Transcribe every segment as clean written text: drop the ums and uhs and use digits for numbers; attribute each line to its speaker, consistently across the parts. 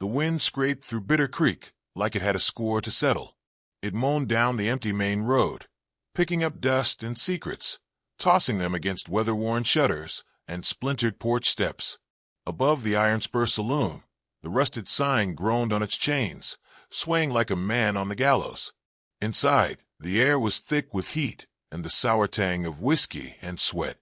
Speaker 1: The wind scraped through Bitter Creek like it had a score to settle. It moaned down the empty main road, picking up dust and secrets, tossing them against weather-worn shutters and splintered porch steps. Above the Iron Spur Saloon, the rusted sign groaned on its chains, swaying like a man on the gallows. Inside, the air was thick with heat and the sour tang of whiskey and sweat.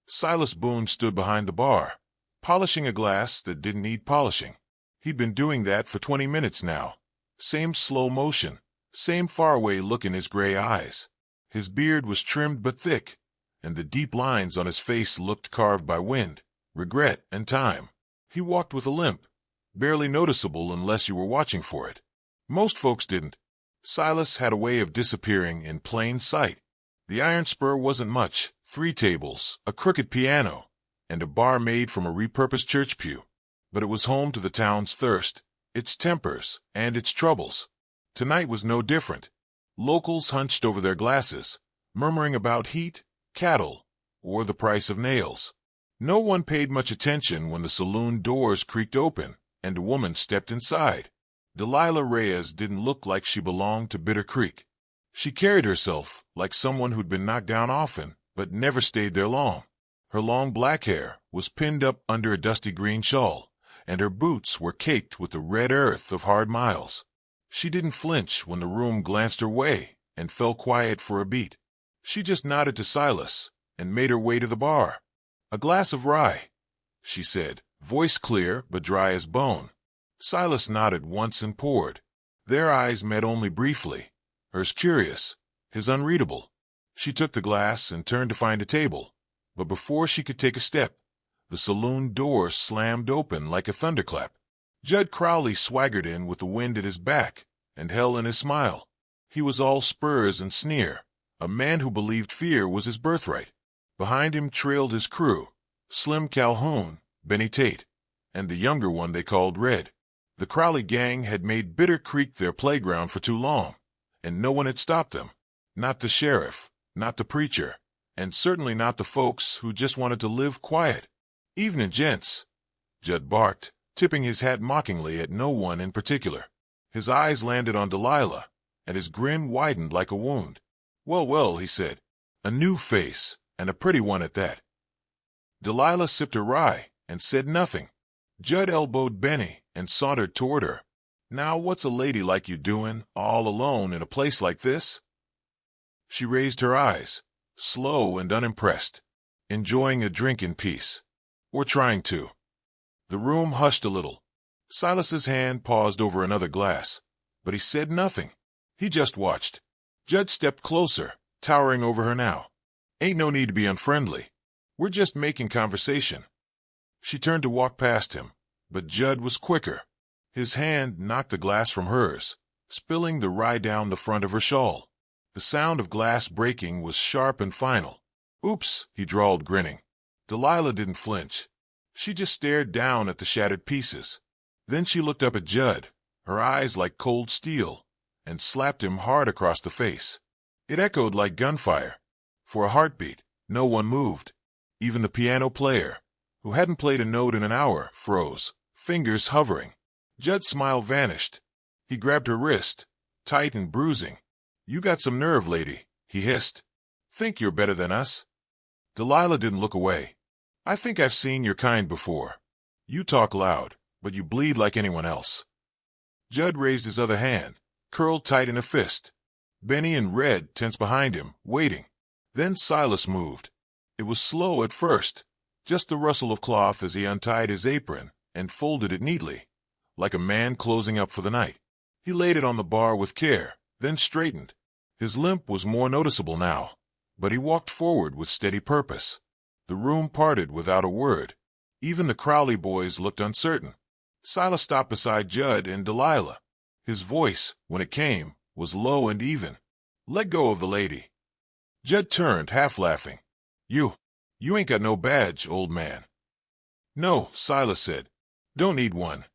Speaker 1: Silas Boone stood behind the bar, polishing a glass that didn't need polishing. He'd been doing that for 20 minutes now. Same slow motion, same faraway look in his gray eyes. His beard was trimmed but thick, and the deep lines on his face looked carved by wind, regret, and time. He walked with a limp, barely noticeable unless you were watching for it. Most folks didn't. Silas had a way of disappearing in plain sight. The Iron Spur wasn't much: 3 tables, a crooked piano, and a bar made from a repurposed church pew. But it was home to the town's thirst, its tempers, and its troubles. Tonight was no different. Locals hunched over their glasses, murmuring about heat, cattle, or the price of nails. No one paid much attention when the saloon doors creaked open and a woman stepped inside. Delilah Reyes didn't look like she belonged to Bitter Creek. She carried herself like someone who'd been knocked down often, but never stayed there long. Her long black hair was pinned up under a dusty green shawl, and her boots were caked with the red earth of hard miles. She didn't flinch when the room glanced her way and fell quiet for a beat. She just nodded to Silas and made her way to the bar. "A glass of rye," she said, voice clear but dry as bone. Silas nodded once and poured. Their eyes met only briefly, hers curious, his unreadable. She took the glass and turned to find a table, but before she could take a step, the saloon door slammed open like a thunderclap. Judd Crowley swaggered in with the wind at his back and hell in his smile. He was all spurs and sneer, a man who believed fear was his birthright. Behind him trailed his crew, Slim Calhoun, Benny Tate, and the younger one they called Red. The Crowley gang had made Bitter Creek their playground for too long, and no one had stopped them. Not the sheriff, not the preacher, and certainly not the folks who just wanted to live quiet. "Evening, gents," Judd barked, tipping his hat mockingly at no one in particular. His eyes landed on Delilah, and his grin widened like a wound. "Well, well," he said, "a new face, and a pretty one at that." Delilah sipped her rye and said nothing. Judd elbowed Benny and sauntered toward her. "Now what's a lady like you doing, all alone in a place like this?" She raised her eyes, slow and unimpressed, enjoying a drink in peace. "Or trying to." The room hushed a little. Silas's hand paused over another glass, but he said nothing. He just watched. Judd stepped closer, towering over her now. "Ain't no need to be unfriendly. We're just making conversation." She turned to walk past him, but Judd was quicker. His hand knocked the glass from hers, spilling the rye down the front of her shawl. The sound of glass breaking was sharp and final. "Oops," he drawled, grinning. Delilah didn't flinch. She just stared down at the shattered pieces. Then she looked up at Judd, her eyes like cold steel, and slapped him hard across the face. It echoed like gunfire. For a heartbeat, no one moved. Even the piano player, who hadn't played a note in an hour, froze, fingers hovering. Judd's smile vanished. He grabbed her wrist, tight and bruising. "You got some nerve, lady," he hissed. "Think you're better than us?" Delilah didn't look away. "I think I've seen your kind before. You talk loud, but you bleed like anyone else." Judd raised his other hand, curled tight in a fist. Benny and Red tensed behind him, waiting. Then Silas moved. It was slow at first, just the rustle of cloth as he untied his apron and folded it neatly, like a man closing up for the night. He laid it on the bar with care, then straightened. His limp was more noticeable now, but he walked forward with steady purpose. The room parted without a word. Even the Crowley boys looked uncertain. Silas stopped beside Judd and Delilah. His voice, when it came, was low and even. "Let go of the lady." Judd turned, half laughing. You ain't got no badge, old man." "No," Silas said. "Don't need one."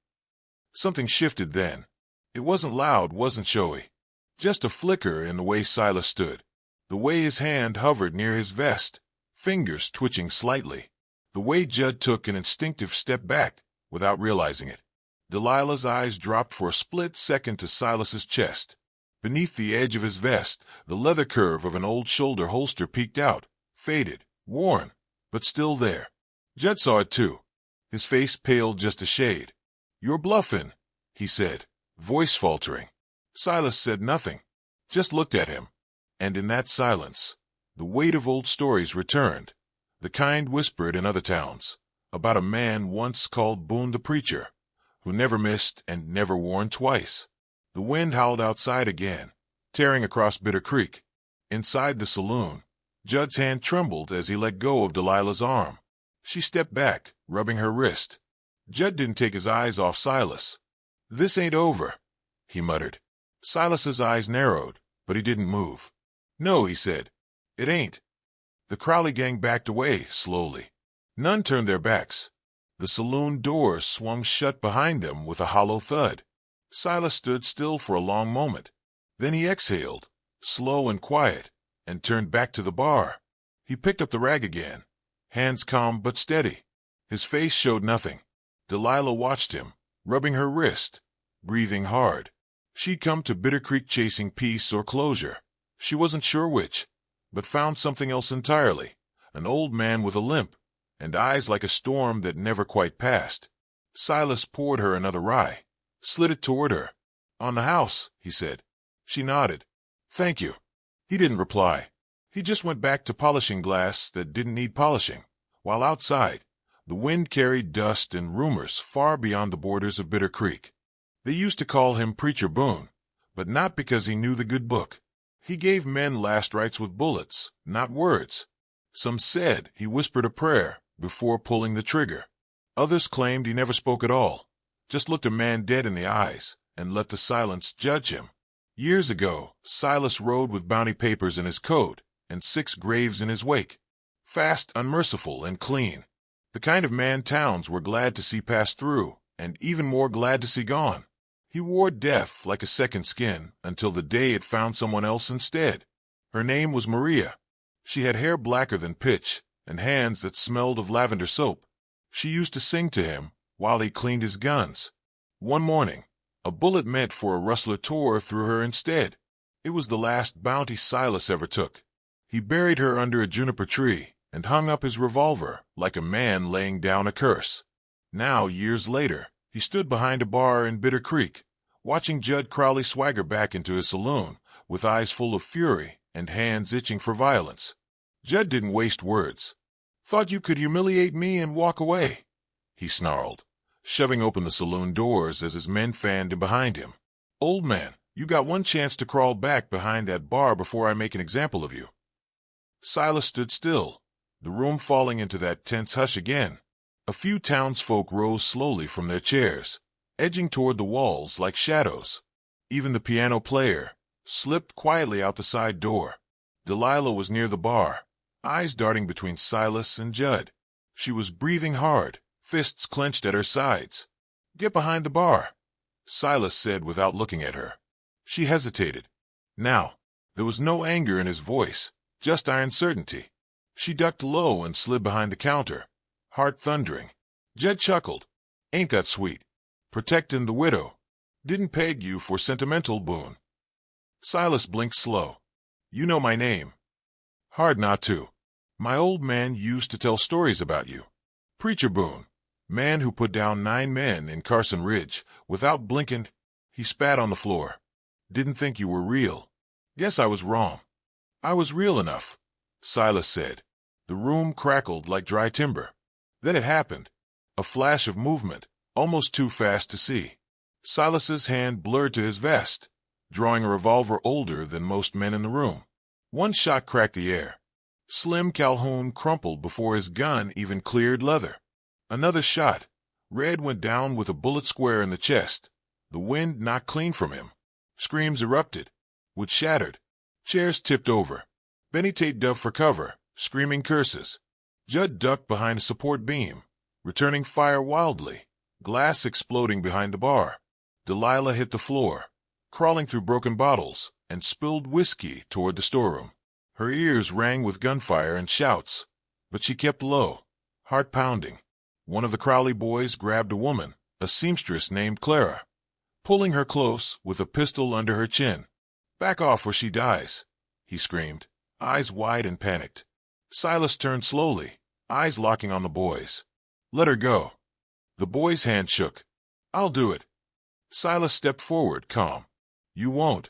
Speaker 1: Something shifted then. It wasn't loud, wasn't showy. Just a flicker in the way Silas stood. The way his hand hovered near his vest, fingers twitching slightly. The way Judd took an instinctive step back without realizing it. Delilah's eyes dropped for a split second to Silas's chest. Beneath the edge of his vest, the leather curve of an old shoulder holster peeked out, faded, worn, but still there. Judd saw it too. His face paled just a shade. "You're bluffing," he said, voice faltering. Silas said nothing, just looked at him. And in that silence, the weight of old stories returned, the kind whispered in other towns, about a man once called Boone the Preacher, who never missed and never warned twice. The wind howled outside again, tearing across Bitter Creek. Inside the saloon, Judd's hand trembled as he let go of Delilah's arm. She stepped back, rubbing her wrist. Judd didn't take his eyes off Silas. "This ain't over," he muttered. Silas's eyes narrowed, but he didn't move. "No," he said, "it ain't." The Crowley gang backed away, slowly. None turned their backs. The saloon doors swung shut behind them with a hollow thud. Silas stood still for a long moment. Then he exhaled, slow and quiet, and turned back to the bar. He picked up the rag again, hands calm but steady. His face showed nothing. Delilah watched him, rubbing her wrist, breathing hard. She'd come to Bitter Creek chasing peace or closure. She wasn't sure which, but found something else entirely. An old man with a limp, and eyes like a storm that never quite passed. Silas poured her another rye, slid it toward her. "On the house," he said. She nodded. "Thank you." He didn't reply. He just went back to polishing glass that didn't need polishing, while outside, the wind carried dust and rumors far beyond the borders of Bitter Creek. They used to call him Preacher Boone, but not because he knew the good book. He gave men last rites with bullets, not words. Some said he whispered a prayer before pulling the trigger. Others claimed he never spoke at all, just looked a man dead in the eyes and let the silence judge him. Years ago, Silas rode with bounty papers in his coat and 6 graves in his wake. Fast, unmerciful, and clean. The kind of man towns were glad to see pass through, and even more glad to see gone. He wore death like a second skin until the day it found someone else instead. Her name was Maria. She had hair blacker than pitch and hands that smelled of lavender soap. She used to sing to him while he cleaned his guns. One morning, a bullet meant for a rustler tore through her instead. It was the last bounty Silas ever took. He buried her under a juniper tree and hung up his revolver like a man laying down a curse. Now, years later, he stood behind a bar in Bitter Creek, watching Judd Crowley swagger back into his saloon with eyes full of fury and hands itching for violence. Judd didn't waste words. "Thought you could humiliate me and walk away," he snarled, shoving open the saloon doors as his men fanned in behind him. "Old man, you got one chance to crawl back behind that bar before I make an example of you." Silas stood still, the room falling into that tense hush again. A few townsfolk rose slowly from their chairs, edging toward the walls like shadows. Even the piano player slipped quietly out the side door. Delilah was near the bar, eyes darting between Silas and Judd. She was breathing hard, fists clenched at her sides. "Get behind the bar," Silas said without looking at her. She hesitated. Now, there was no anger in his voice, just iron certainty. She ducked low and slid behind the counter, heart thundering. Judd chuckled. "Ain't that sweet? Protectin' the widow. Didn't peg you for sentimental, Boone." Silas blinked slow. "You know my name." "Hard not to. My old man used to tell stories about you. Preacher Boone, man who put down 9 men in Carson Ridge without blinking." He spat on the floor. "Didn't think you were real. Guess I was wrong." "I was real enough," Silas said. The room crackled like dry timber. Then it happened. A flash of movement, almost too fast to see. Silas's hand blurred to his vest, drawing a revolver older than most men in the room. One shot cracked the air. Slim Calhoun crumpled before his gun even cleared leather. Another shot. Red went down with a bullet square in the chest. The wind knocked clean from him. Screams erupted. Wood shattered. Chairs tipped over. Benny Tate dove for cover, screaming curses. Judd ducked behind a support beam, returning fire wildly, glass exploding behind the bar. Delilah hit the floor, crawling through broken bottles, and spilled whiskey toward the storeroom. Her ears rang with gunfire and shouts, but she kept low, heart pounding. One of the Crowley boys grabbed a woman, a seamstress named Clara, pulling her close with a pistol under her chin. "Back off or she dies," he screamed, eyes wide and panicked. Silas turned slowly, eyes locking on the boy's. "Let her go." The boy's hand shook. "I'll do it." Silas stepped forward, calm. "You won't."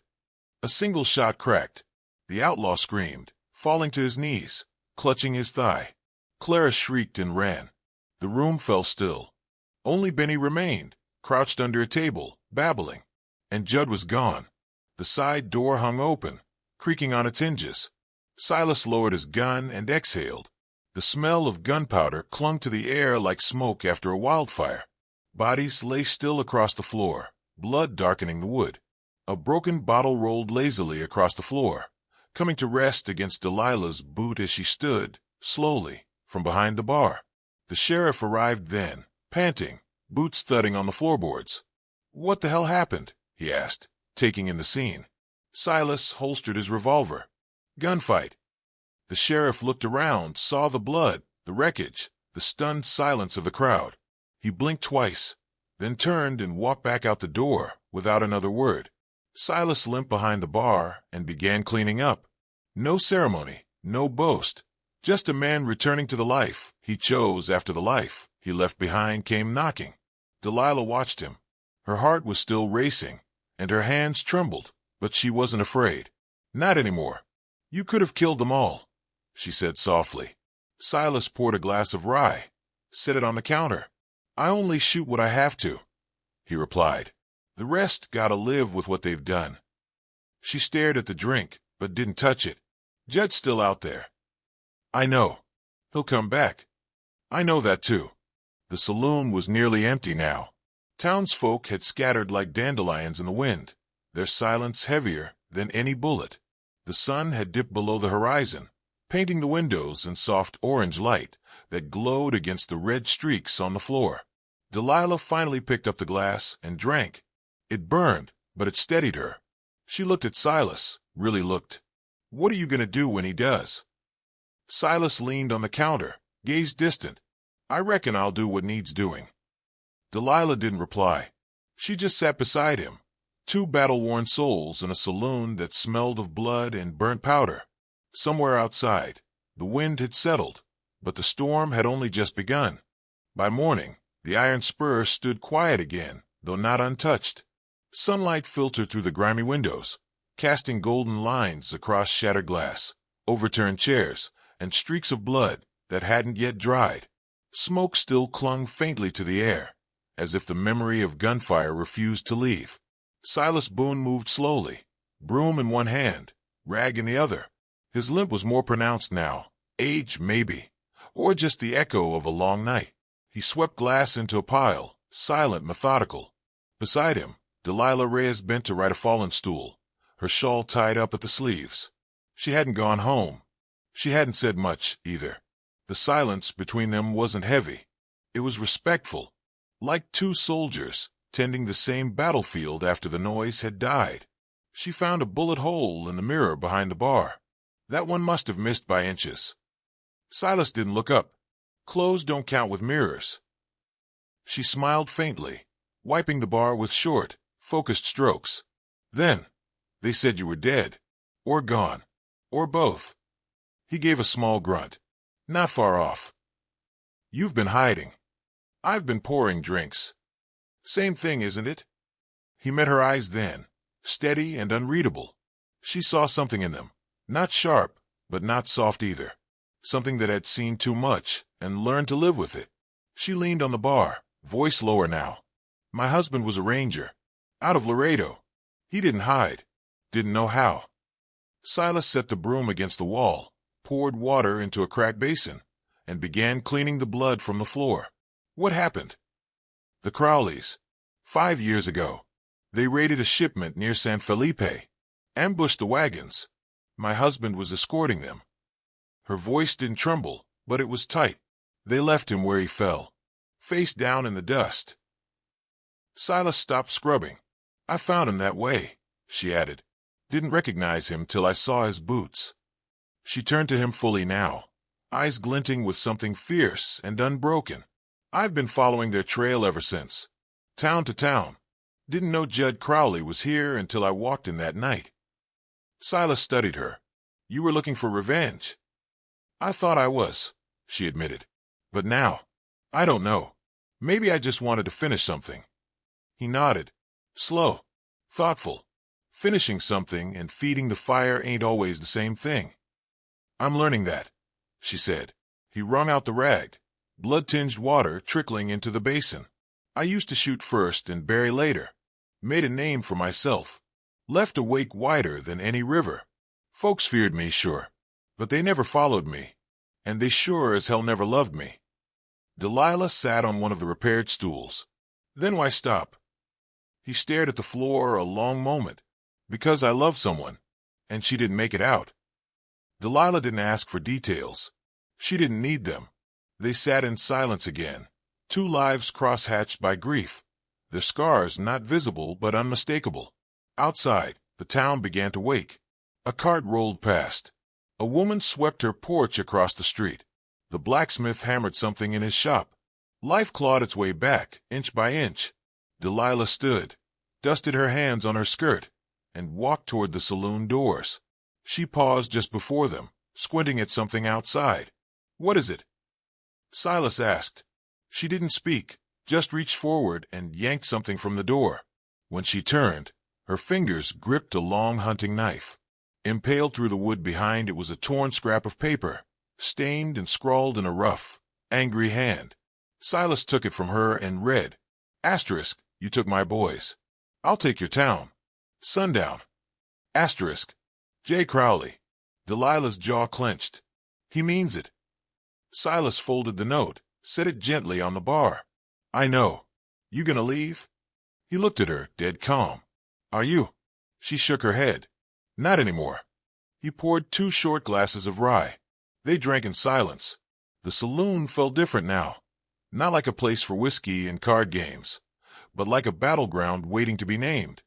Speaker 1: A single shot cracked. The outlaw screamed, falling to his knees, clutching his thigh. Clara shrieked and ran. The room fell still. Only Benny remained, crouched under a table, babbling. And Judd was gone. The side door hung open, creaking on its hinges. Silas lowered his gun and exhaled. The smell of gunpowder clung to the air like smoke after a wildfire. Bodies lay still across the floor, blood darkening the wood. A broken bottle rolled lazily across the floor, coming to rest against Delilah's boot as she stood, slowly, from behind the bar. The sheriff arrived then, panting, boots thudding on the floorboards. "What the hell happened?" he asked, taking in the scene. Silas holstered his revolver. "Gunfight." The sheriff looked around, saw the blood, the wreckage, the stunned silence of the crowd. He blinked twice, then turned and walked back out the door without another word. Silas limped behind the bar and began cleaning up. No ceremony, no boast, just a man returning to the life he chose after the life he left behind came knocking. Delilah watched him. Her heart was still racing, and her hands trembled, but she wasn't afraid. "Not anymore. You could have killed them all," she said softly. Silas poured a glass of rye, set it on the counter. "I only shoot what I have to," he replied. "The rest gotta live with what they've done." She stared at the drink, but didn't touch it. "Judd's still out there." "I know. He'll come back." "I know that too." The saloon was nearly empty now. Townsfolk had scattered like dandelions in the wind, their silence heavier than any bullet. The sun had dipped below the horizon, painting the windows in soft orange light that glowed against the red streaks on the floor. Delilah finally picked up the glass and drank. It burned, but it steadied her. She looked at Silas, really looked. "What are you going to do when he does?" Silas leaned on the counter, gazed distant. "I reckon I'll do what needs doing." Delilah didn't reply. She just sat beside him, two battle-worn souls in a saloon that smelled of blood and burnt powder. Somewhere outside, the wind had settled, but the storm had only just begun. By morning, the iron spur stood quiet again, though not untouched. Sunlight filtered through the grimy windows, casting golden lines across shattered glass, overturned chairs, and streaks of blood that hadn't yet dried. Smoke still clung faintly to the air, as if the memory of gunfire refused to leave. Silas Boone moved slowly, broom in one hand, rag in the other. His limp was more pronounced now, age maybe, or just the echo of a long night. He swept glass into a pile, silent, methodical. Beside him, Delilah Reyes bent to right a fallen stool, her shawl tied up at the sleeves. She hadn't gone home. She hadn't said much, either. The silence between them wasn't heavy. It was respectful, like two soldiers tending the same battlefield after the noise had died. She found a bullet hole in the mirror behind the bar. That one must have missed by inches. Silas didn't look up. Clothes don't count with mirrors. She smiled faintly, wiping the bar with short, focused strokes. "Then, they said you were dead, or gone, or both." He gave a small grunt. "Not far off." "You've been hiding." "I've been pouring drinks." "Same thing, isn't it?" He met her eyes then, steady and unreadable. She saw something in them, not sharp, but not soft either. Something that had seen too much and learned to live with it. She leaned on the bar, voice lower now. "My husband was a ranger, out of Laredo. He didn't hide, didn't know how." Silas set the broom against the wall, poured water into a cracked basin, and began cleaning the blood from the floor. "What happened?" "The Crowleys. 5 years ago. They raided a shipment near San Felipe, ambushed the wagons. My husband was escorting them." Her voice didn't tremble, but it was tight. "They left him where he fell, face down in the dust." Silas stopped scrubbing. "I found him that way," she added. "Didn't recognize him till I saw his boots." She turned to him fully now, eyes glinting with something fierce and unbroken. "I've been following their trail ever since. Town to town. Didn't know Judd Crowley was here until I walked in that night. Silas studied her. You were looking for revenge. I thought I was, she admitted. But now, I don't know. Maybe I just wanted to finish something. He nodded. Slow. Thoughtful. Finishing something and feeding the fire ain't always the same thing. I'm learning that, she said. He wrung out the rag, blood-tinged water trickling into the basin. I used to shoot first and bury later. Made a name for myself. Left a wake wider than any river. Folks feared me, sure. But they never followed me. And they sure as hell never loved me. Delilah sat on one of the repaired stools. Then why stop? He stared at the floor a long moment. Because I love someone. And she didn't make it out. Delilah didn't ask for details. She didn't need them. They sat in silence again. Two lives cross-hatched by grief. Their scars not visible but unmistakable. Outside, the town began to wake. A cart rolled past. A woman swept her porch across the street. The blacksmith hammered something in his shop. Life clawed its way back, inch by inch. Delilah stood, dusted her hands on her skirt, and walked toward the saloon doors. She paused just before them, squinting at something outside. What is it? Silas asked. She didn't speak, just reached forward and yanked something from the door. When she turned, her fingers gripped a long hunting knife. Impaled through the wood behind it was a torn scrap of paper, stained and scrawled in a rough, angry hand. Silas took it from her and read, Asterisk, you took my boys. I'll take your town. Sundown. Asterisk. J. Crowley. Delilah's jaw clenched. He means it. Silas folded the note, set it gently on the bar. I know. You gonna leave? He looked at her, dead calm. Are you? She shook her head. Not anymore. He poured 2 short glasses of rye. They drank in silence. The saloon felt different now. Not like a place for whiskey and card games, but like a battleground waiting to be named.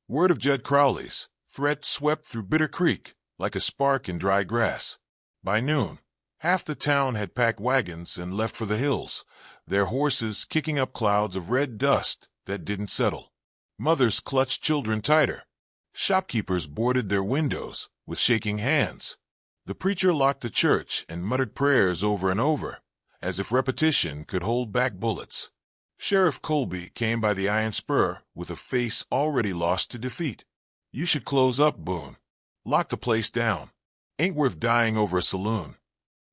Speaker 1: Word of Judd Crowley's threat swept through Bitter Creek like a spark in dry grass. By noon, half the town had packed wagons and left for the hills, their horses kicking up clouds of red dust that didn't settle. Mothers clutched children tighter. Shopkeepers boarded their windows with shaking hands. The preacher locked the church and muttered prayers over and over, as if repetition could hold back bullets. Sheriff Colby came by the iron spur with a face already lost to defeat. You should close up, Boone. Lock the place down. Ain't worth dying over a saloon.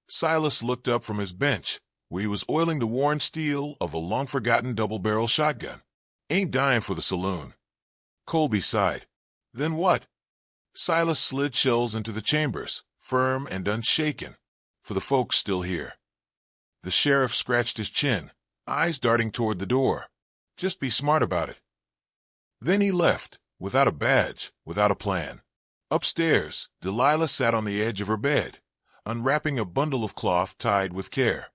Speaker 1: Silas looked up from his bench, where he was oiling the worn steel of a long-forgotten double-barrel shotgun. Ain't dying for the saloon. Colby sighed. Then what? Silas slid shells into the chambers, firm and unshaken, for the folks still here. The sheriff scratched his chin, eyes darting toward the door. Just be smart about it. Then he left, without a badge, without a plan. Upstairs, Delilah sat on the edge of her bed, unwrapping a bundle of cloth tied with care.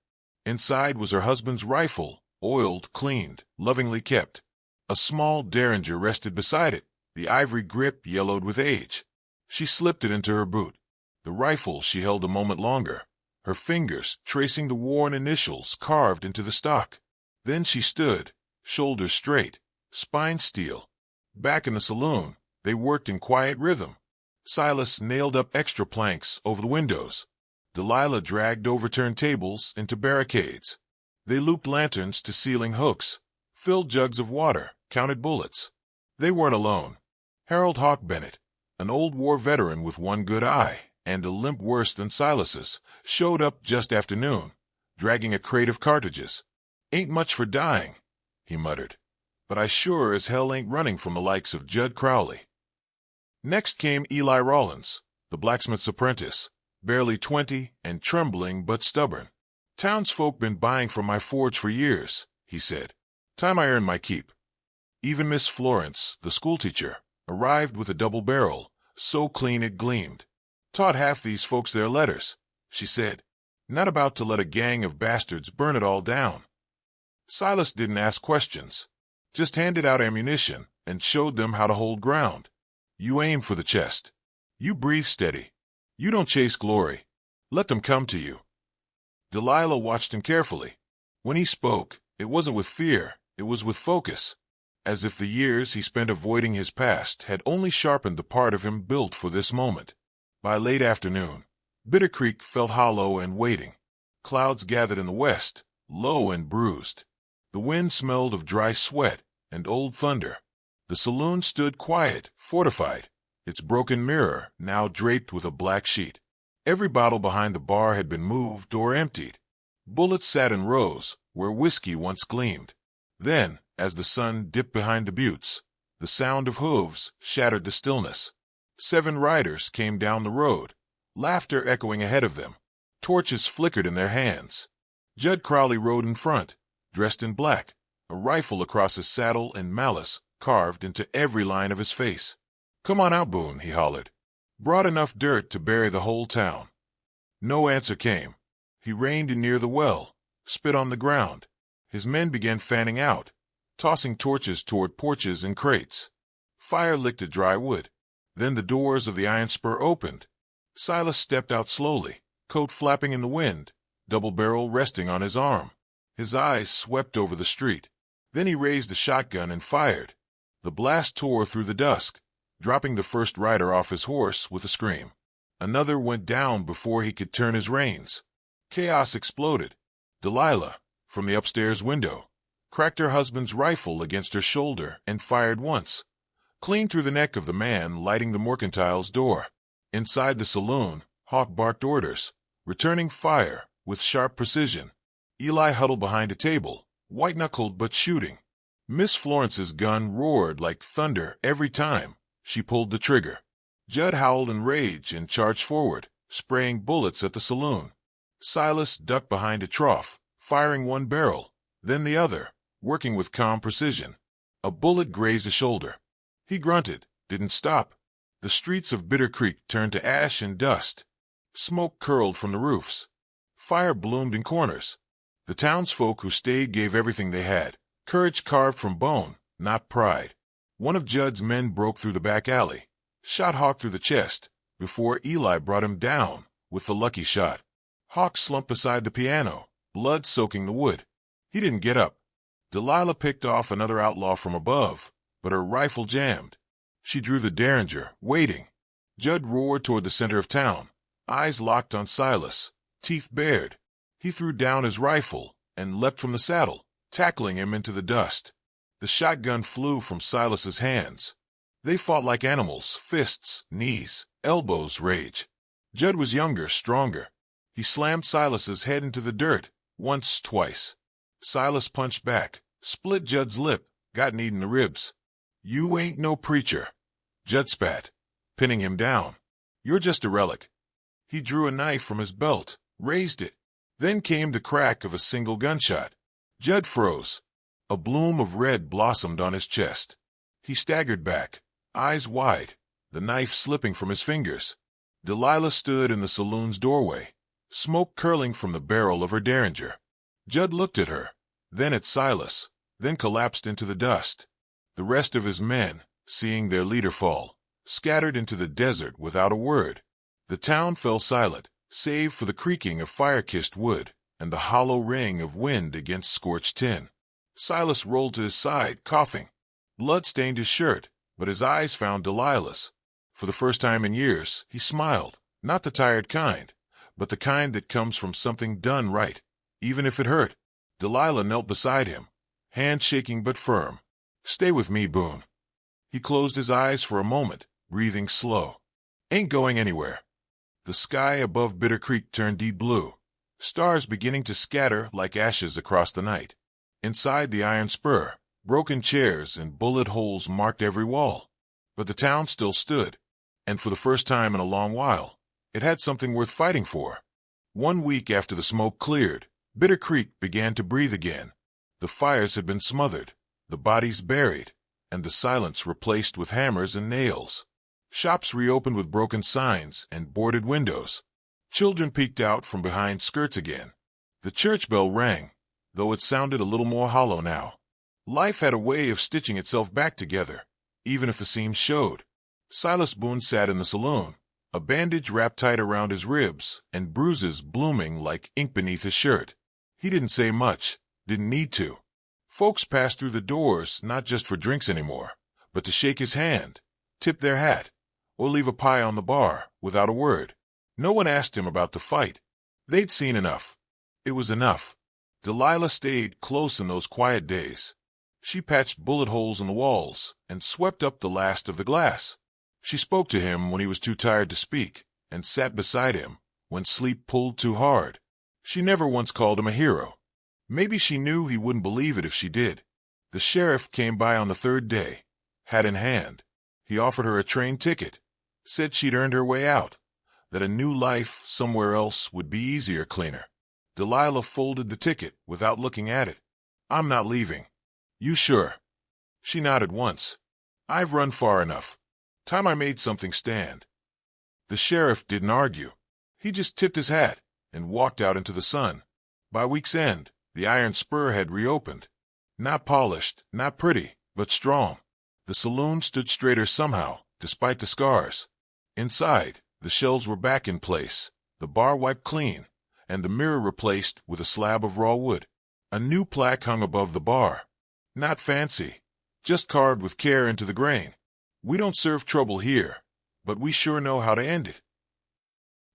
Speaker 1: Inside was her husband's rifle, oiled, cleaned, lovingly kept. A small derringer rested beside it, the ivory grip yellowed with age. She slipped it into her boot. The rifle she held a moment longer, her fingers tracing the worn initials carved into the stock. Then she stood, shoulders straight, spine steel. Back in the saloon, they worked in quiet rhythm. Silas nailed up extra planks over the windows. Delilah dragged overturned tables into barricades. They looped lanterns to ceiling hooks, filled jugs of water, counted bullets. They weren't alone. Harold Hawk Bennett, an old war veteran with one good eye and a limp worse than Silas's, showed up just after noon, dragging a crate of cartridges. Ain't much for dying, he muttered, but I sure as hell ain't running from the likes of Judd Crowley. Next came Eli Rollins, the blacksmith's apprentice, barely 20 and trembling but stubborn. Townsfolk been buying from my forge for years, he said. Time I earned my keep. Even Miss Florence, the schoolteacher, arrived with a double barrel, so clean it gleamed. Taught half these folks their letters, she said. Not about to let a gang of bastards burn it all down. Silas didn't ask questions, just handed out ammunition and showed them how to hold ground. You aim for the chest. You breathe steady. You don't chase glory. Let them come to you. Delilah watched him carefully. When he spoke, it wasn't with fear, it was with focus. as if the years he spent avoiding his past had only sharpened the part of him built for this moment. By late afternoon, Bitter Creek felt hollow and waiting. Clouds gathered in the west, low and bruised. The wind smelled of dry sweat and old thunder. The saloon stood quiet, fortified, its broken mirror now draped with a black sheet. Every bottle behind the bar had been moved or emptied. Bullets sat in rows where whiskey once gleamed. Then, as the sun dipped behind the buttes, the sound of hooves shattered the stillness. 7 riders came down the road, laughter echoing ahead of them. Torches flickered in their hands. Judd Crowley rode in front, dressed in black, a rifle across his saddle and malice carved into every line of his face. "Come on out, Boone," he hollered. "Brought enough dirt to bury the whole town." No answer came. He reined in near the well, spit on the ground. His men began fanning out, tossing torches toward porches and crates. Fire licked at dry wood. Then the doors of the iron spur opened. Silas stepped out slowly, coat flapping in the wind, double barrel resting on his arm. His eyes swept over the street. Then he raised the shotgun and fired. The blast tore through the dusk, dropping the first rider off his horse with a scream. Another went down before he could turn his reins. Chaos exploded. Delilah, from the upstairs window, cracked her husband's rifle against her shoulder and fired once, clean through the neck of the man lighting the mercantile's door. Inside the saloon, Hawk barked orders, returning fire with sharp precision. Eli huddled behind a table, white-knuckled but shooting. Miss Florence's gun roared like thunder every time she pulled the trigger. Judd howled in rage and charged forward, spraying bullets at the saloon. Silas ducked behind a trough, firing one barrel, then the other, working with calm precision. A bullet grazed his shoulder. He grunted, didn't stop. The streets of Bitter Creek turned to ash and dust. Smoke curled from the roofs. Fire bloomed in corners. The townsfolk who stayed gave everything they had, courage carved from bone, not pride. One of Judd's men broke through the back alley, shot Hawk through the chest, before Eli brought him down with the lucky shot. Hawk slumped beside the piano, blood soaking the wood. He didn't get up. Delilah picked off another outlaw from above, but her rifle jammed. She drew the derringer, waiting. Judd roared toward the center of town, eyes locked on Silas, teeth bared. He threw down his rifle and leapt from the saddle, tackling him into the dust. The shotgun flew from Silas's hands. They fought like animals, fists, knees, elbows, rage. Judd was younger, stronger. He slammed Silas's head into the dirt, once, twice. Silas punched back, split Judd's lip, got kneed in the ribs. "You ain't no preacher," Judd spat, pinning him down. "You're just a relic." He drew a knife from his belt, raised it. Then came the crack of a single gunshot. Judd froze. A bloom of red blossomed on his chest. He staggered back, eyes wide, the knife slipping from his fingers. Delilah stood in the saloon's doorway, smoke curling from the barrel of her derringer. Judd looked at her, then at Silas, then collapsed into the dust. The rest of his men, seeing their leader fall, scattered into the desert without a word. The town fell silent, save for the creaking of fire-kissed wood and the hollow ring of wind against scorched tin. Silas rolled to his side, coughing. Blood stained his shirt, but his eyes found Delilah's. For the first time in years, he smiled, not the tired kind, but the kind that comes from something done right, even if it hurt. Delilah knelt beside him, hand shaking but firm. "Stay with me, Boone." He closed his eyes for a moment, breathing slow. "Ain't going anywhere." The sky above Bitter Creek turned deep blue, stars beginning to scatter like ashes across the night. Inside the iron spur, broken chairs and bullet holes marked every wall. But the town still stood, and for the first time in a long while, it had something worth fighting for. 1 week after the smoke cleared, Bitter Creek began to breathe again. The fires had been smothered, the bodies buried, and the silence replaced with hammers and nails. Shops reopened with broken signs and boarded windows. Children peeked out from behind skirts again. The church bell rang, though it sounded a little more hollow now. Life had a way of stitching itself back together, even if the seams showed. Silas Boone sat in the saloon, a bandage wrapped tight around his ribs and bruises blooming like ink beneath his shirt. He didn't say much, didn't need to. Folks passed through the doors not just for drinks anymore, but to shake his hand, tip their hat, or leave a pie on the bar without a word. No one asked him about the fight. They'd seen enough. It was enough. Delilah stayed close in those quiet days. She patched bullet holes in the walls and swept up the last of the glass. She spoke to him when he was too tired to speak, and sat beside him when sleep pulled too hard. She never once called him a hero. Maybe she knew he wouldn't believe it if she did. The sheriff came by on the third day, hat in hand. He offered her a train ticket, said she'd earned her way out, that a new life somewhere else would be easier, cleaner. Delilah folded the ticket without looking at it. "I'm not leaving." "You sure?" She nodded once. "I've run far enough. Time I made something stand." The sheriff didn't argue. He just tipped his hat and walked out into the sun. By week's end, the iron spur had reopened. Not polished, not pretty, but strong. The saloon stood straighter somehow, despite the scars. Inside, the shelves were back in place, the bar wiped clean, and the mirror replaced with a slab of raw wood. A new plaque hung above the bar. Not fancy, just carved with care into the grain. "We don't serve trouble here, but we sure know how to end it."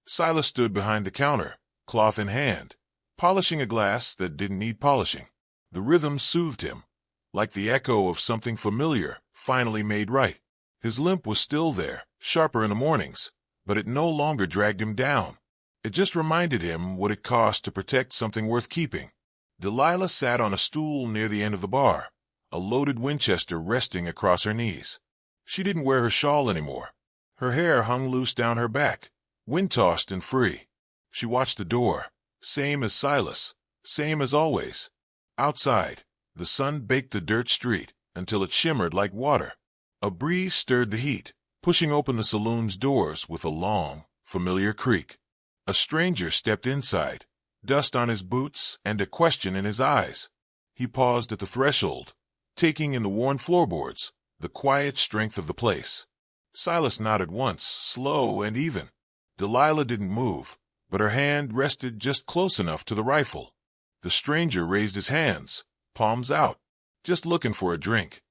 Speaker 1: Silas stood behind the counter, cloth in hand, polishing a glass that didn't need polishing. The rhythm soothed him, like the echo of something familiar finally made right. His limp was still there, sharper in the mornings, but it no longer dragged him down. It just reminded him what it cost to protect something worth keeping. Delilah sat on a stool near the end of the bar, a loaded Winchester resting across her knees. She didn't wear her shawl anymore. Her hair hung loose down her back, wind-tossed and free. She watched the door, same as Silas, same as always. Outside, the sun baked the dirt street until it shimmered like water. A breeze stirred the heat, pushing open the saloon's doors with a long, familiar creak. A stranger stepped inside, dust on his boots and a question in his eyes. He paused at the threshold, taking in the worn floorboards, the quiet strength of the place. Silas nodded once, slow and even. Delilah didn't move, but her hand rested just close enough to the rifle. The stranger raised his hands, palms out, just looking for a drink.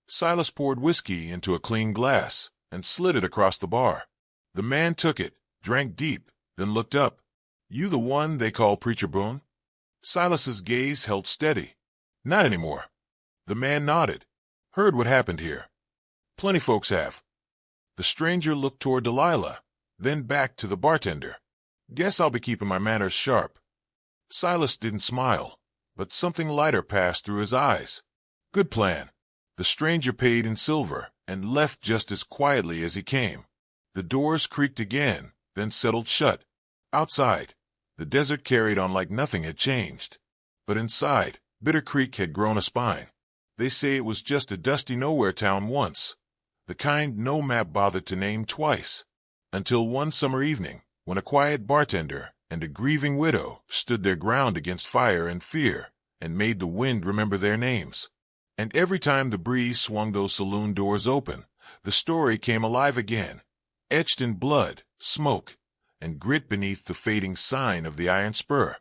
Speaker 1: Silas poured whiskey into a clean glass and slid it across the bar. The man took it, drank deep, then looked up. "You the one they call Preacher Boone?" Silas's gaze held steady. "Not anymore." The man nodded. "Heard what happened here." "Plenty folks have." The stranger looked toward Delilah, then back to the bartender. "Guess I'll be keeping my manners sharp." Silas didn't smile, but something lighter passed through his eyes. "Good plan." The stranger paid in silver and left just as quietly as he came. The doors creaked again, then settled shut. Outside, the desert carried on like nothing had changed. But inside, Bitter Creek had grown a spine. They say it was just a dusty nowhere town once, the kind no map bothered to name twice. Until one summer evening, when a quiet bartender and a grieving widow stood their ground against fire and fear and made the wind remember their names. And every time the breeze swung those saloon doors open, the story came alive again, etched in blood, smoke, and grit beneath the fading sign of the iron spur.